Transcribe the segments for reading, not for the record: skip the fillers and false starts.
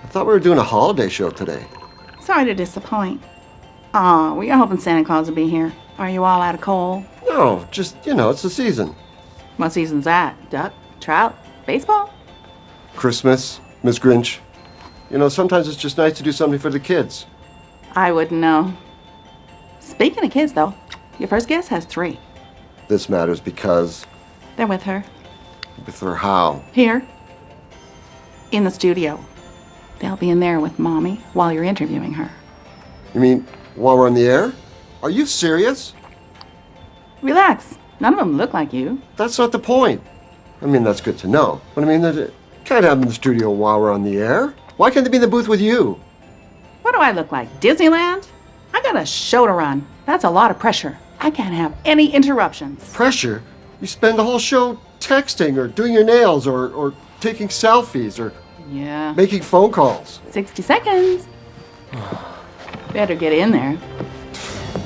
I thought we were doing a holiday show today. Sorry to disappoint. Aw, we were hoping Santa Claus would be here. Are you all out of coal? No, just, it's the season. What season's that? Duck? Trout? Baseball? Christmas, Miss Grinch. Sometimes it's just nice to do something for the kids. I wouldn't know. Speaking of kids, though, your first guest has 3. This matters because... They're with her. With her how? Here. In the studio. They'll be in there with Mommy while you're interviewing her. You mean while we're on the air? Are you serious? Relax. None of them look like you. That's not the point. That's good to know. But they can't have them in the studio while we're on the air. Why can't they be in the booth with you? What do I look like? Disneyland? I got a show to run. That's a lot of pressure. I can't have any interruptions. Pressure? You spend the whole show texting or doing your nails or taking selfies or yeah, making phone calls. 60 seconds. Better get in there.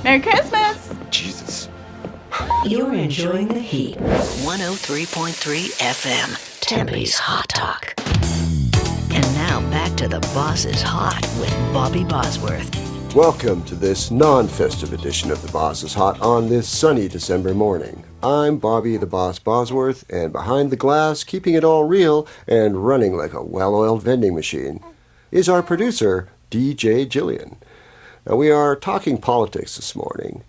Merry Christmas! Jesus. You're enjoying the heat. 103.3 FM, Tempe's Hot Talk. And now back to The Boss is Hot with Bobby Bosworth. Welcome to this non-festive edition of The Boss is Hot on this sunny December morning. I'm Bobby the Boss Bosworth, and behind the glass, keeping it all real and running like a well-oiled vending machine, is our producer, DJ Jillian. Now, we are talking politics this morning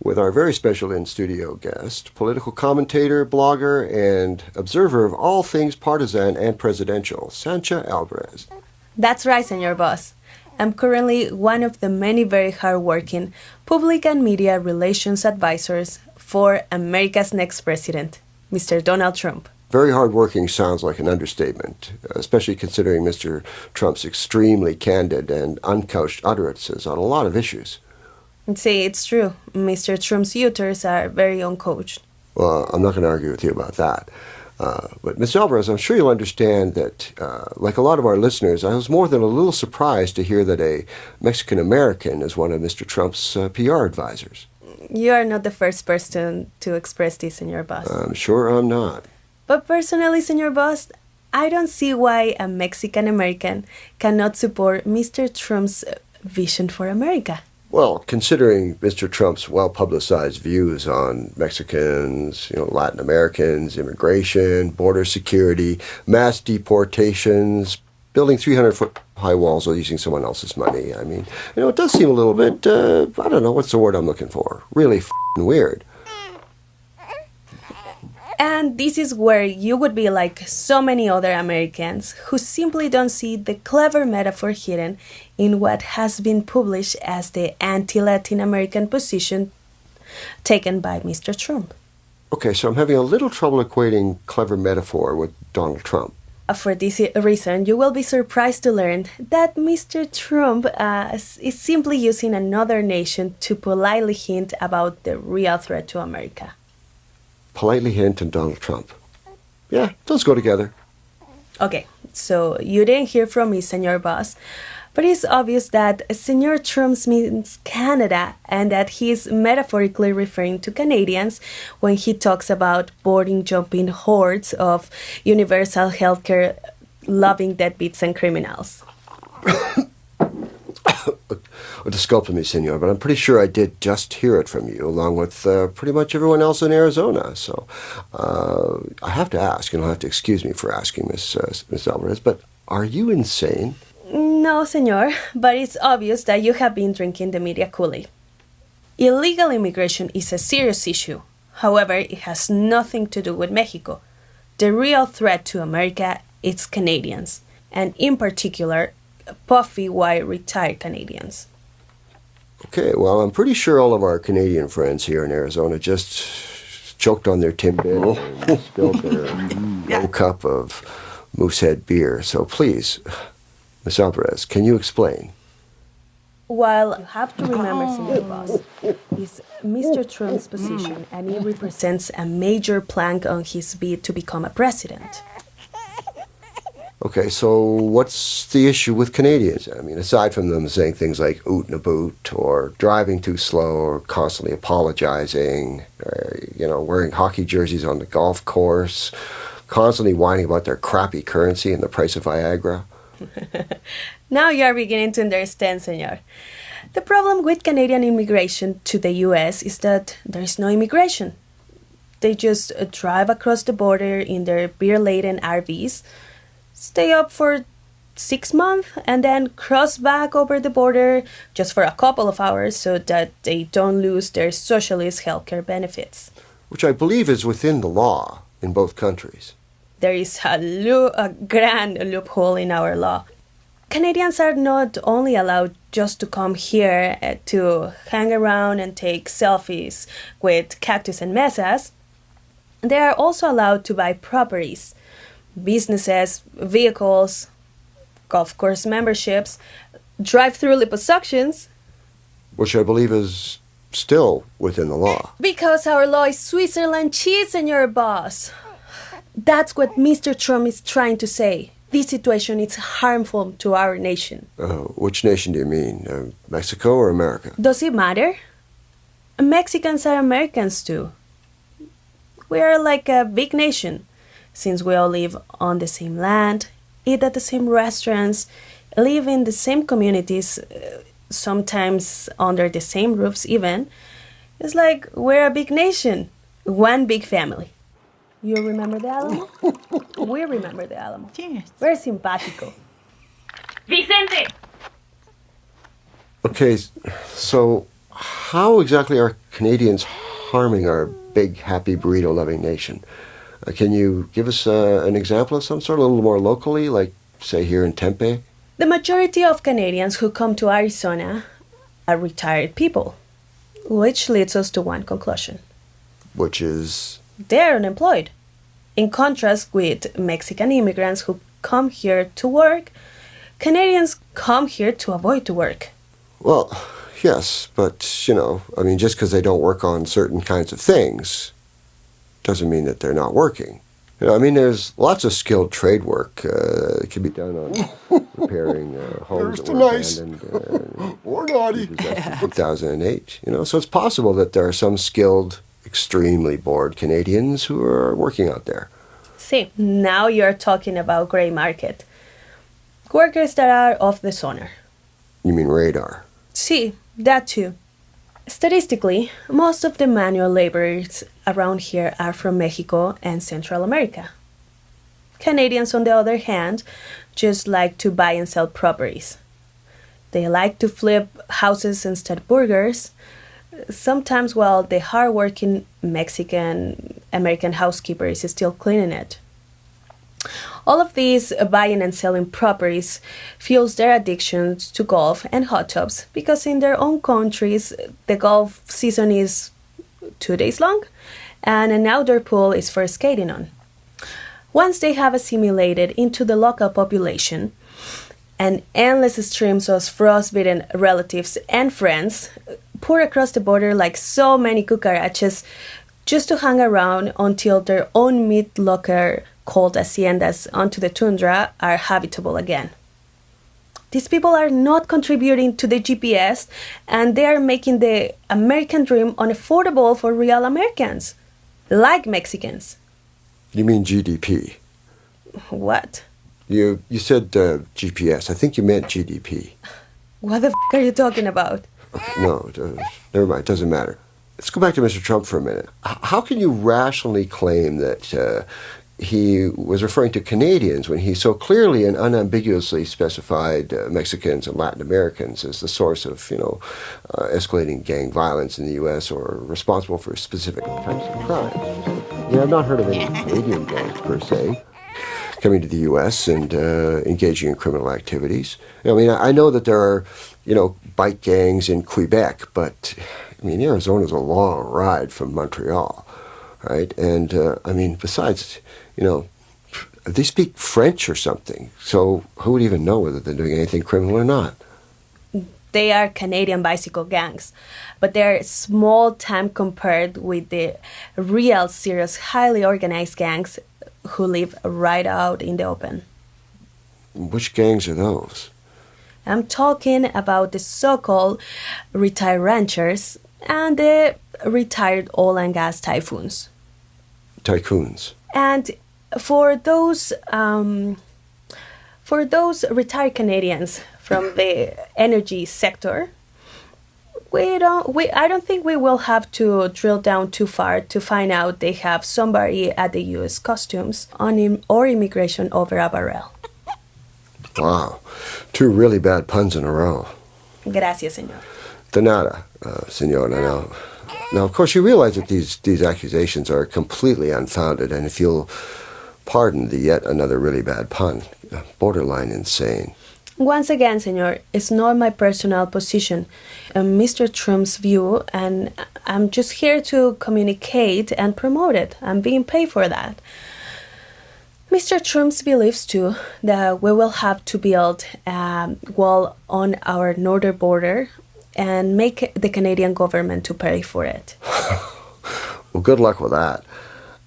with our very special in-studio guest, political commentator, blogger, and observer of all things partisan and presidential, Sancha Alvarez. That's right, Senor Boss. I'm currently one of the many very hard-working public and media relations advisors for America's next president, Mr. Donald Trump. Very hardworking sounds like an understatement, especially considering Mr. Trump's extremely candid and uncouched utterances on a lot of issues. See, it's true. Mr. Trump's uters are very uncoached. Well, I'm not going to argue with you about that. But Ms. Alvarez, I'm sure you'll understand that, like a lot of our listeners, I was more than a little surprised to hear that a Mexican-American is one of Mr. Trump's PR advisors. You are not the first person to express this, Senor Boss. I'm sure I'm not. But personally, Senor Boss, I don't see why a Mexican-American cannot support Mr. Trump's vision for America. Well, considering Mr. Trump's well-publicized views on Mexicans, Latin Americans, immigration, border security, mass deportations, building 300-foot-high walls while using someone else's money. It does seem a little bit, I don't know, what's the word I'm looking for? Really f***ing weird. And this is where you would be like so many other Americans who simply don't see the clever metaphor hidden in what has been published as the anti-Latin American position taken by Mr. Trump. Okay, so I'm having a little trouble equating clever metaphor with Donald Trump. For this reason, you will be surprised to learn that Mr. Trump is simply using another nation to politely hint about the real threat to America. Politely hint and Donald Trump. Yeah, those go together. Okay, so you didn't hear from me, Senor Boss, but it's obvious that Senor Trump means Canada and that he is metaphorically referring to Canadians when he talks about boarding-jumping hordes of universal healthcare loving deadbeats and criminals. Disculpe me, senor, but I'm pretty sure I did just hear it from you, along with pretty much everyone else in Arizona. So I have to ask, and you'll have to excuse me for asking, Miss Alvarez, but are you insane? No, senor, but it's obvious that you have been drinking the media Kool-Aid. Illegal immigration is a serious issue. However, it has nothing to do with Mexico. The real threat to America is Canadians, and in particular, puffy white retired Canadians. Okay, well, I'm pretty sure all of our Canadian friends here in Arizona just choked on their Timbit and spilled their low cup of Moosehead beer. So please, Miss Alvarez, can you explain? While you have to remember, Senor Boss, is Mr. Trump's position, and it represents a major plank on his bid to become a president. Okay, so what's the issue with Canadians? Aside from them saying things like oot and a boot, or driving too slow, or constantly apologizing, or, wearing hockey jerseys on the golf course, constantly whining about their crappy currency and the price of Viagra. Now you are beginning to understand, senor. The problem with Canadian immigration to the US is that there is no immigration. They just drive across the border in their beer-laden RVs, stay up for 6 months, and then cross back over the border just for a couple of hours so that they don't lose their socialist healthcare benefits. Which I believe is within the law in both countries. There is a grand loophole in our law. Canadians are not only allowed just to come here to hang around and take selfies with cactus and mesas, they are also allowed to buy properties, businesses, vehicles, golf course memberships, drive-through liposuctions. Which I believe is still within the law. Because our law is Switzerland cheese, senor boss. That's what Mr. Trump is trying to say. This situation is harmful to our nation. Which nation do you mean? Mexico or America? Does it matter? Mexicans are Americans too. We are like a big nation, since we all live on the same land, eat at the same restaurants, live in the same communities, sometimes under the same roofs even. It's like we're a big nation, one big family. You remember the Alamo? We remember the Alamo. Cheers. We're simpático. Vicente! Okay, so how exactly are Canadians harming our big, happy, burrito-loving nation? Can you give us an example of some sort, a little more locally, like, say, here in Tempe? The majority of Canadians who come to Arizona are retired people, which leads us to one conclusion. Which is? They're unemployed. In contrast with Mexican immigrants who come here to work, Canadians come here to avoid to work. Well, yes, but, just because they don't work on certain kinds of things doesn't mean that they're not working. There's lots of skilled trade work that can be done on repairing homes that were abandoned or naughty. 2008. So it's possible that there are some skilled, extremely bored Canadians who are working out there. See, now you're talking about gray market. Workers that are off the sonar. You mean radar? See, that too. Statistically, most of the manual laborers around here are from Mexico and Central America. Canadians, on the other hand, just like to buy and sell properties. They like to flip houses instead of burgers. Sometimes, while the hard-working Mexican-American housekeeper is still cleaning it. All of these buying and selling properties fuels their addictions to golf and hot tubs because in their own countries, the golf season is 2 days long and an outdoor pool is for skating on. Once they have assimilated into the local population, and endless streams of frostbitten relatives and friends pour across the border like so many cucarachas just to hang around until their own meat locker called haciendas onto the tundra are habitable again. These people are not contributing to the GPS and they are making the American dream unaffordable for real Americans, like Mexicans. You mean GDP? What? You said GPS. I think you meant GDP. What the are you talking about? Okay, no, never mind. It doesn't matter. Let's go back to Mr. Trump for a minute. How can you rationally claim that he was referring to Canadians when he so clearly and unambiguously specified Mexicans and Latin Americans as the source of, escalating gang violence in the U.S. or responsible for specific types of crimes? I've not heard of any Canadian gangs per se coming to the U.S. and engaging in criminal activities. I know that there are, bike gangs in Quebec, but, Arizona's a long ride from Montreal, right? And, besides, they speak French or something, so who would even know whether they're doing anything criminal or not? They are Canadian bicycle gangs, but they're small time compared with the real, serious, highly organized gangs who live right out in the open. Which gangs are those? I'm talking about the so-called retired ranchers and the retired oil and gas typhoons. Tycoons. And for those For those retired Canadians from the energy sector, I don't think we will have to drill down too far to find out they have somebody at the U.S. Customs or immigration over a barrel. Wow. Two really bad puns in a row. Gracias, señor. De nada, senora. Now, of course, you realize that these accusations are completely unfounded, and if you'll pardon the yet another really bad pun, borderline insane. Once again, senor, it's not my personal position, Mr. Trump's view, and I'm just here to communicate and promote it. I'm being paid for that. Mr. Trump believes too that we will have to build a wall on our northern border and make the Canadian government to pay for it. Well, good luck with that.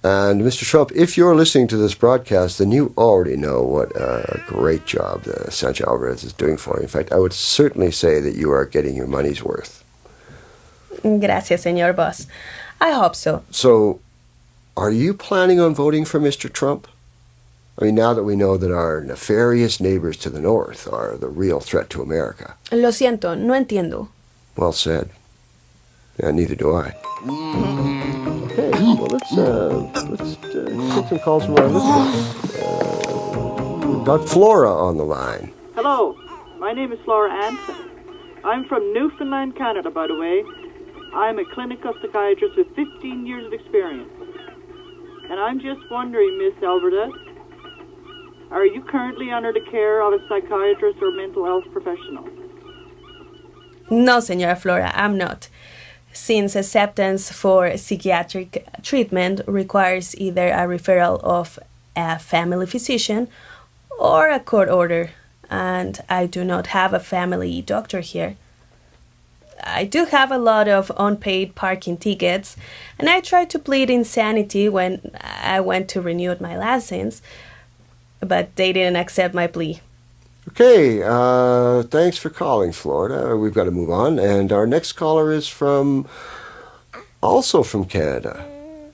And Mr. Trump, if you're listening to this broadcast, then you already know what a great job the Sancha Alvarez is doing for you. In fact, I would certainly say that you are getting your money's worth. Gracias, señor boss. I hope so. So, are you planning on voting for Mr. Trump? I mean, now that we know that our nefarious neighbors to the north are the real threat to America. Lo siento, no entiendo. Well said. Yeah, neither do I. Okay, well, let's take some calls from our listeners. We've got Flora on the line. Hello, my name is Flora Anson. I'm from Newfoundland, Canada, by the way. I'm a clinical psychiatrist with 15 years of experience. And I'm just wondering, Miss Alvarez, are you currently under the care of a psychiatrist or mental health professional? No, señora Flora, I'm not. Since acceptance for psychiatric treatment requires either a referral of a family physician or a court order, and I do not have a family doctor here. I do have a lot of unpaid parking tickets, and I tried to plead insanity when I went to renew my license, but they didn't accept my plea. Okay, thanks for calling, Florida. We've got to move on. And our next caller is also from Canada.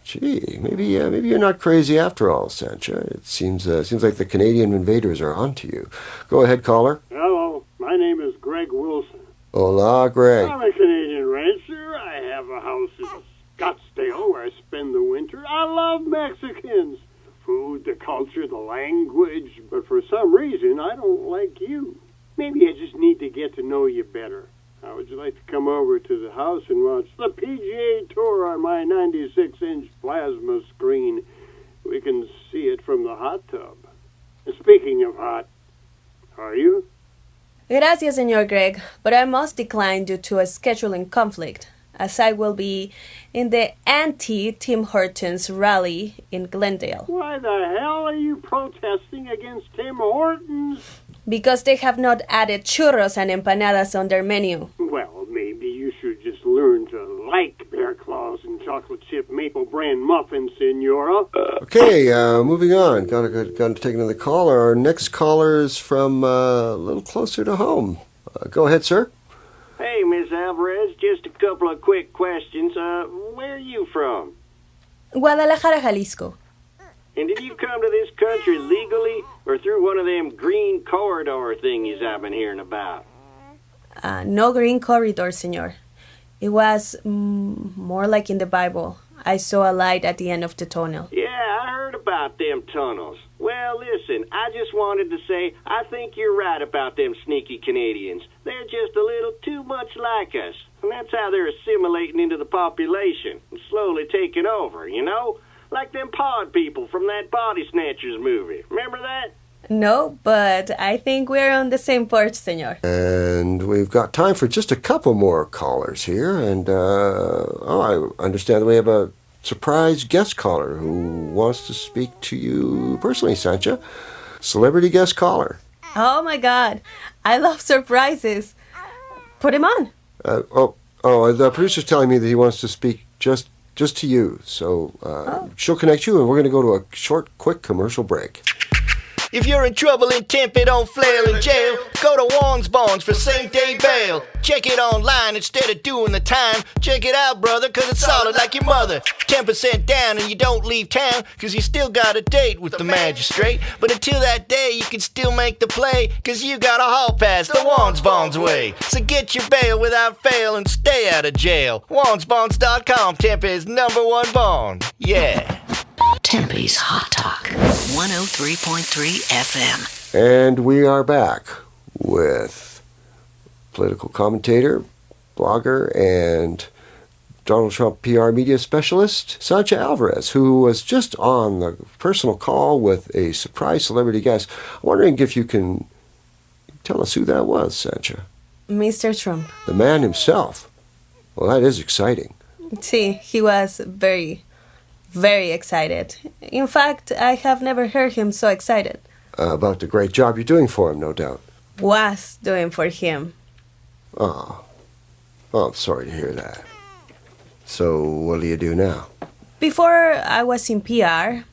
Gee, maybe you're not crazy after all, Sancha. It seems like the Canadian invaders are onto you. Go ahead, caller. Hello, my name is Greg Wilson. Hola, Greg. I'm a Canadian rancher. I have a house in Scottsdale where I spend the winter. I love Mexicans. Food, the culture, the language, but for some reason, I don't like you. Maybe I just need to get to know you better. How would you like to come over to the house and watch the PGA Tour on my 96-inch plasma screen? We can see it from the hot tub. And speaking of hot, are you? Gracias, señor Greg, but I must decline due to a scheduling conflict, as I will be in the anti-Tim Hortons rally in Glendale. Why the hell are you protesting against Tim Hortons? Because they have not added churros and empanadas on their menu. Well, maybe you should just learn to like Bear Claws and chocolate chip maple bran muffins, senora. Okay, moving on. Got to take another caller. Our next caller is from a little closer to home. Go ahead, sir. Hey, Miss Alvarez, just a couple of quick questions. Where are you from? Guadalajara, Jalisco. And did you come to this country legally or through one of them green corridor thingies I've been hearing about? No green corridor, senor. It was more like in the Bible. I saw a light at the end of the tunnel. Yeah, I heard about them tunnels. Well, listen, I just wanted to say I think you're right about them sneaky Canadians. They're just a little too much like us. And that's how they're assimilating into the population and slowly taking over, you know? Like them pod people from that Body Snatchers movie. Remember that? No, but I think we're on the same porch, senor. And we've got time for just a couple more callers here. And, I understand that we have a surprise guest caller who wants to speak to you personally, Sancha. Celebrity guest caller. Oh my God, I love surprises. Put him on. The producer's telling me that he wants to speak just to you. So she'll connect you, and we're going to go to a short, quick commercial break. If you're in trouble in Tempe, don't flail in jail. Go to Juan's Bonds for same-day bail. Check it online instead of doing the time. Check it out, brother, cause it's solid like your mother. 10% down and you don't leave town, cause you still got a date with the magistrate. But until that day, you can still make the play, cause you got a hall pass the Juan's Bonds way. So get your bail without fail and stay out of jail. Juan'sBonds.com, Tempe's #1 bond. Yeah. Tempe's Hot Talk, 103.3 FM. And we are back with political commentator, blogger, and Donald Trump PR media specialist, Sancha Alvarez, who was just on the personal call with a surprise celebrity guest. I'm wondering if you can tell us who that was, Sancha. Mr. Trump. The man himself. Well, that is exciting. See, he was very, very excited. In fact, I have never heard him so excited. About the great job you're doing for him, no doubt. Was doing for him. Oh, I'm sorry to hear that. So, what do you do now? Before I was in PR,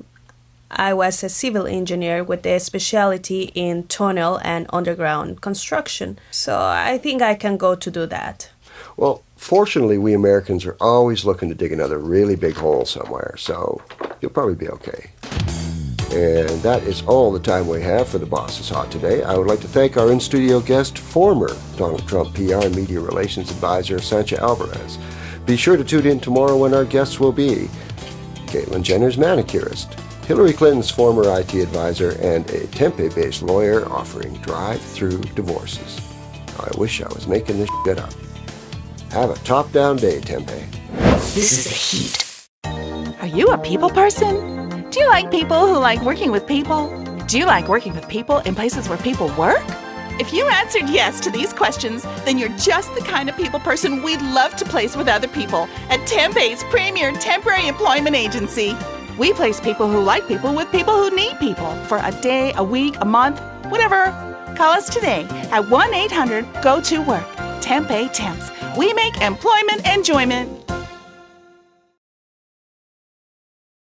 I was a civil engineer with a specialty in tunnel and underground construction. So I think I can go to do that. Well, fortunately, we Americans are always looking to dig another really big hole somewhere, so you'll probably be okay. And that is all the time we have for The Boss is Hot today. I would like to thank our in-studio guest, former Donald Trump PR and Media Relations Advisor, Sancha Alvarez. Be sure to tune in tomorrow when our guests will be Caitlyn Jenner's manicurist, Hillary Clinton's former IT advisor, and a Tempe-based lawyer offering drive-through divorces. I wish I was making this shit up. Have a top-down day, Tempe. This is The Heat. Are you a people person? Do you like people who like working with people? Do you like working with people in places where people work? If you answered yes to these questions, then you're just the kind of people person we'd love to place with other people at Tempe's premier temporary employment agency. We place people who like people with people who need people for a day, a week, a month, whatever. Call us today at 1-800-GO-TO-WORK. Tempe Temps. We make employment enjoyment.